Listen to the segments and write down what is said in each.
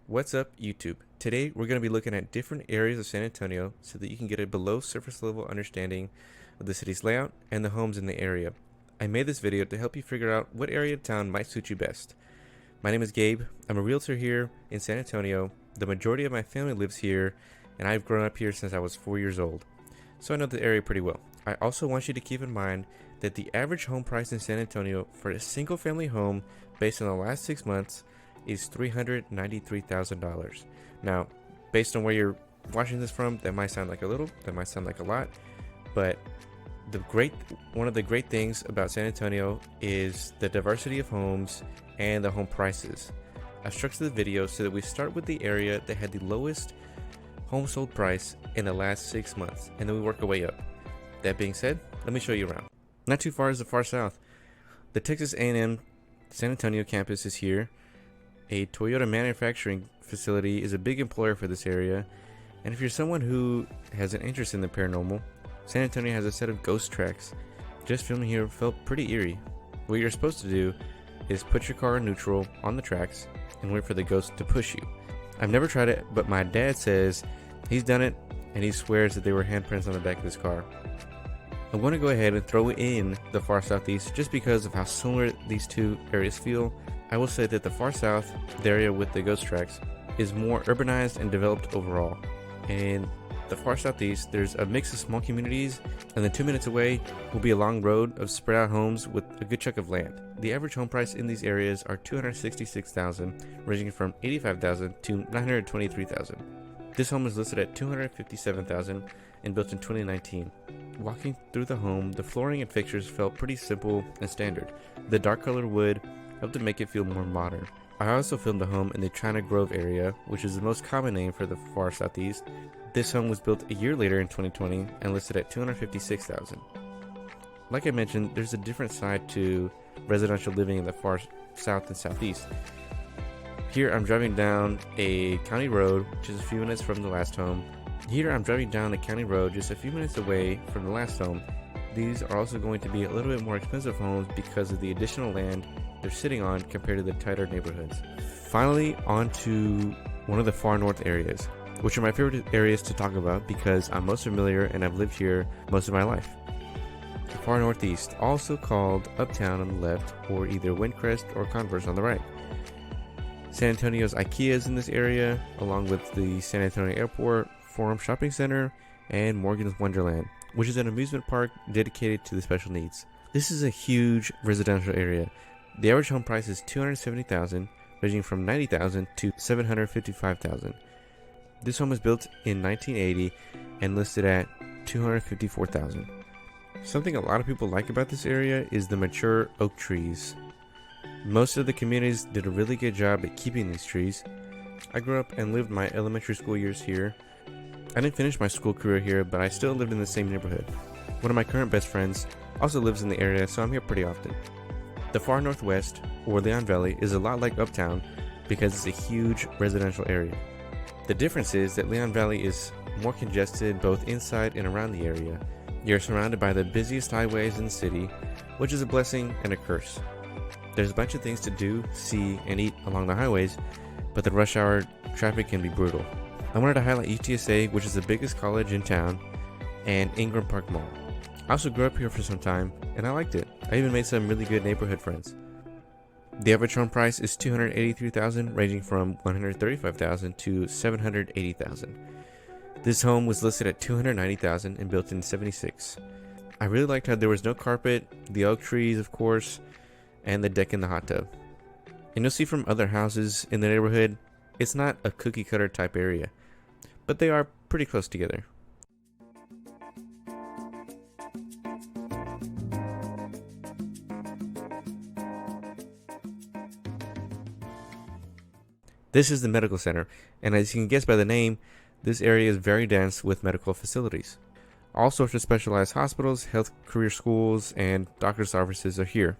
What's up, YouTube? Today we're going to be looking at different areas of San Antonio so that you can get a below surface level understanding of the city's layout and the homes in the area. I made this video to help you figure out what area of town might suit you best. My name is Gabe. I'm a realtor here in San Antonio. The majority of my family lives here, and I've grown up here since I was 4 years old, so I know the area pretty well. I also want you to keep in mind that the average home price in San Antonio for a single family home based on the last 6 months is $393,000. Now, based on where you're watching this from, that might sound like a little, that might sound like a lot, but one of the great things about San Antonio is the diversity of homes and the home prices. I've structured the video so that we start with the area that had the lowest home sold price in the last 6 months, and then we work our way up. That being said, let me show you around. Not too far is the far south. The Texas A&M San Antonio campus is here. A Toyota manufacturing facility is a big employer for this area, and if you're someone who has an interest in the paranormal, San Antonio has a set of ghost tracks. Just filming here felt pretty eerie. What you're supposed to do is put your car in neutral on the tracks and wait for the ghost to push you. I've never tried it, but my dad says he's done it, and he swears that there were handprints on the back of his car. I want to go ahead and throw in the far southeast just because of how similar these two areas feel. I will say that the far south, the area with the ghost tracks, is more urbanized and developed overall. And the far southeast, there's a mix of small communities, and then 2 minutes away will be a long road of spread out homes with a good chunk of land. The average home price in these areas are $266,000, ranging from $85,000 to $923,000. This home is listed at $257,000 and built in 2019. Walking through the home, the flooring and fixtures felt pretty simple and standard. The dark colored wood helped to make it feel more modern. I also filmed the home in the China Grove area, which is the most common name for the far southeast. This home was built a year later in 2020 and listed at $256,000. Like I mentioned, there's a different side to residential living in the far south and southeast. Here I'm driving down a county road, which is a few minutes from the last home. Here I'm driving down a county road just a few minutes away from the last home. These are also going to be a little bit more expensive homes because of the additional land they're sitting on compared to the tighter neighborhoods. Finally, on to one of the far north areas, which are my favorite areas to talk about because I'm most familiar and I've lived here most of my life. The far northeast, also called Uptown on the left, or either Windcrest or Converse on the right. San Antonio's IKEA is in this area, along with the San Antonio Airport, Forum Shopping Center, and Morgan's Wonderland, which is an amusement park dedicated to the special needs. This is a huge residential area. The average home price is $270,000, ranging from $90,000 to $755,000. This home was built in 1980 and listed at $254,000. Something a lot of people like about this area is the mature oak trees. Most of the communities did a really good job at keeping these trees. I grew up and lived my elementary school years here. I didn't finish my school career here, but I still lived in the same neighborhood. One of my current best friends also lives in the area, so I'm here pretty often. The far northwest, or Leon Valley, is a lot like Uptown because it's a huge residential area. The difference is that Leon Valley is more congested both inside and around the area. You're surrounded by the busiest highways in the city, which is a blessing and a curse. There's a bunch of things to do, see, and eat along the highways, but the rush hour traffic can be brutal. I wanted to highlight UTSA, which is the biggest college in town, and Ingram Park Mall. I also grew up here for some time, and I liked it. I even made some really good neighborhood friends. The average home price is $283,000, ranging from $135,000 to $780,000. This home was listed at $290,000 and built in '76. I really liked how there was no carpet, the oak trees, of course, and the deck in the hot tub. And you'll see from other houses in the neighborhood, it's not a cookie cutter type area, but they are pretty close together. This is the medical center, and as you can guess by the name, this area is very dense with medical facilities. All sorts of specialized hospitals, health career schools, and doctor's offices are here.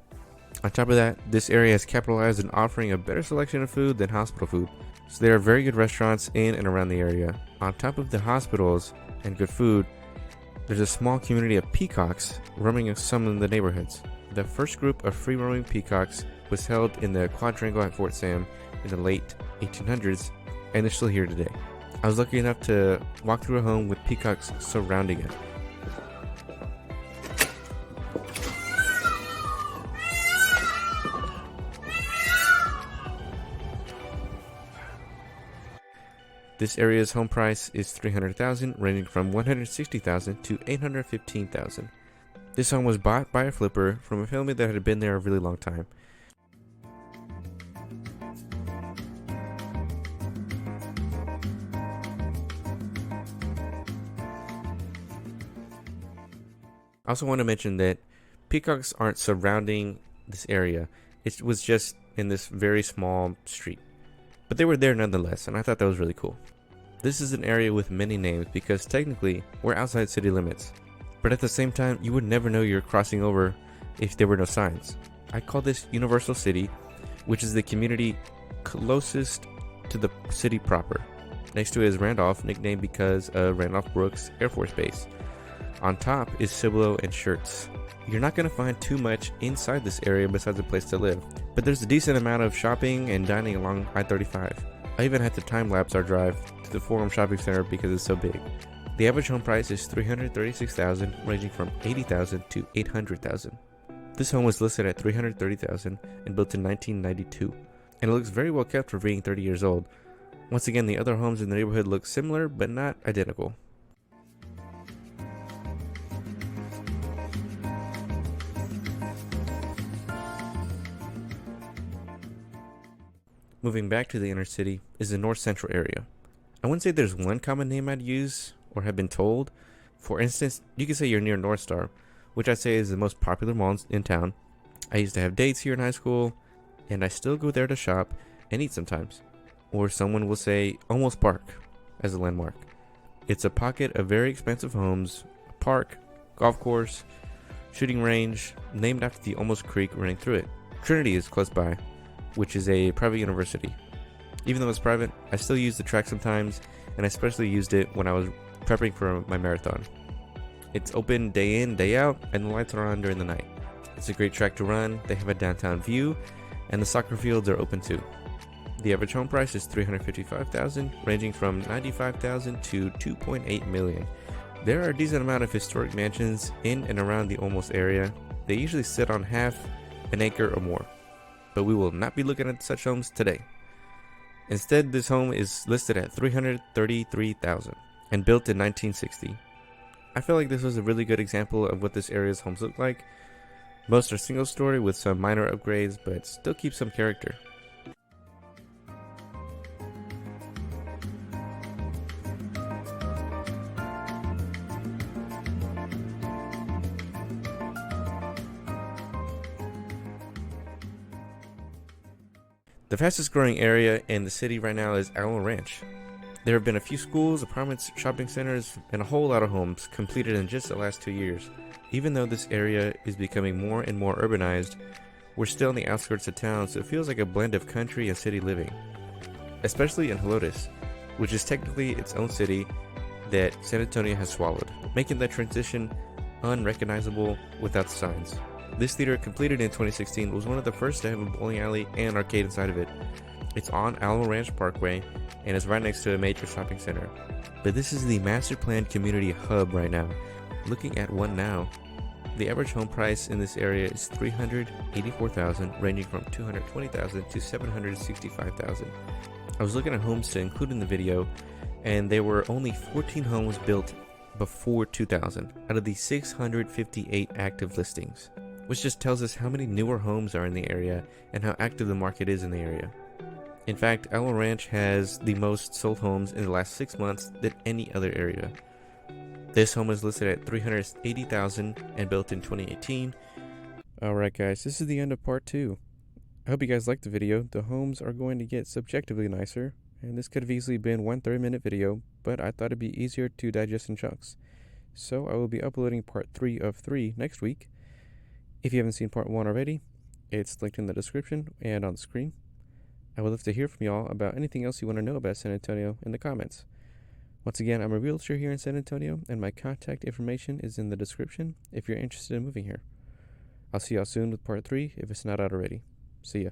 On top of that, this area has capitalized in offering a better selection of food than hospital food, so there are very good restaurants in and around the area. On top of the hospitals and good food, there's a small community of peacocks roaming some of the neighborhoods. The first group of free-roaming peacocks was held in the quadrangle at Fort Sam in the late 1800s and they're still here today. I was lucky enough to walk through a home with peacocks surrounding it. This area's home price is $300,000, ranging from $160,000 to $815,000. This home was bought by a flipper from a family that had been there a really long time. I also want to mention that peacocks aren't surrounding this area. It was just in this very small street. But they were there nonetheless, and I thought that was really cool. This is an area with many names because technically we're outside city limits. But at the same time, you would never know you're crossing over if there were no signs. I call this Universal City, which is the community closest to the city proper. Next to it is Randolph, nicknamed because of Randolph Brooks Air Force Base. On top is Cibolo and Schertz. You're not going to find too much inside this area besides a place to live, but there's a decent amount of shopping and dining along I-35. I even had to time-lapse our drive to the Forum Shopping Center because it's so big. The average home price is $336,000, ranging from $80,000 to $800,000. This home was listed at $330,000 and built in 1992, and it looks very well kept for being 30 years old. Once again, the other homes in the neighborhood look similar but not identical. Moving back to the inner city is the north central area. I wouldn't say there's one common name I'd use or have been told. For instance, you could say you're near North Star, which I say is the most popular mall in town. I used to have dates here in high school, and I still go there to shop and eat sometimes. Or someone will say Almost Park as a landmark. It's a pocket of very expensive homes, a park, golf course, shooting range, named after the Almost Creek running through it. Trinity is close by, which is a private university. Even though it's private, I still use the track sometimes, and I especially used it when I was prepping for my marathon. It's open day in, day out, and the lights are on during the night. It's a great track to run, they have a downtown view, and the soccer fields are open too. The average home price is $355,000, ranging from $95,000 to $2.8 million. There are a decent amount of historic mansions in and around the Almost area. They usually sit on half an acre or more. But we will not be looking at such homes today. Instead, this home is listed at $333,000 and built in 1960. I feel like this was a really good example of what this area's homes look like. Most are single story with some minor upgrades, but still keep some character. The fastest growing area in the city right now is Alamo Ranch. There have been a few schools, apartments, shopping centers, and a whole lot of homes completed in just the last 2 years. Even though this area is becoming more and more urbanized, we're still on the outskirts of town, so it feels like a blend of country and city living. Especially in Helotes, which is technically its own city that San Antonio has swallowed, making that transition unrecognizable without the signs. This theater, completed in 2016, was one of the first to have a bowling alley and arcade inside of it. It's on Alamo Ranch Parkway and is right next to a major shopping center. But this is the master planned community hub right now. Looking at one now, the average home price in this area is $384,000, ranging from $220,000 to $765,000. I was looking at homes to include in the video, and there were only 14 homes built before 2000 out of the 658 active listings, which just tells us how many newer homes are in the area and how active the market is in the area. In fact, Alamo Ranch has the most sold homes in the last 6 months than any other area. This home is listed at $380,000 and built in 2018. Alright guys, this is the end of part 2. I hope you guys liked the video. The homes are going to get subjectively nicer, and this could have easily been one 30-minute video, but I thought it'd be easier to digest in chunks. So I will be uploading part 3 of 3 next week. If you haven't seen part 1 already, it's linked in the description and on the screen. I would love to hear from y'all about anything else you want to know about San Antonio in the comments. Once again, I'm a realtor here in San Antonio, and my contact information is in the description if you're interested in moving here. I'll see y'all soon with part 3 if it's not out already. See ya.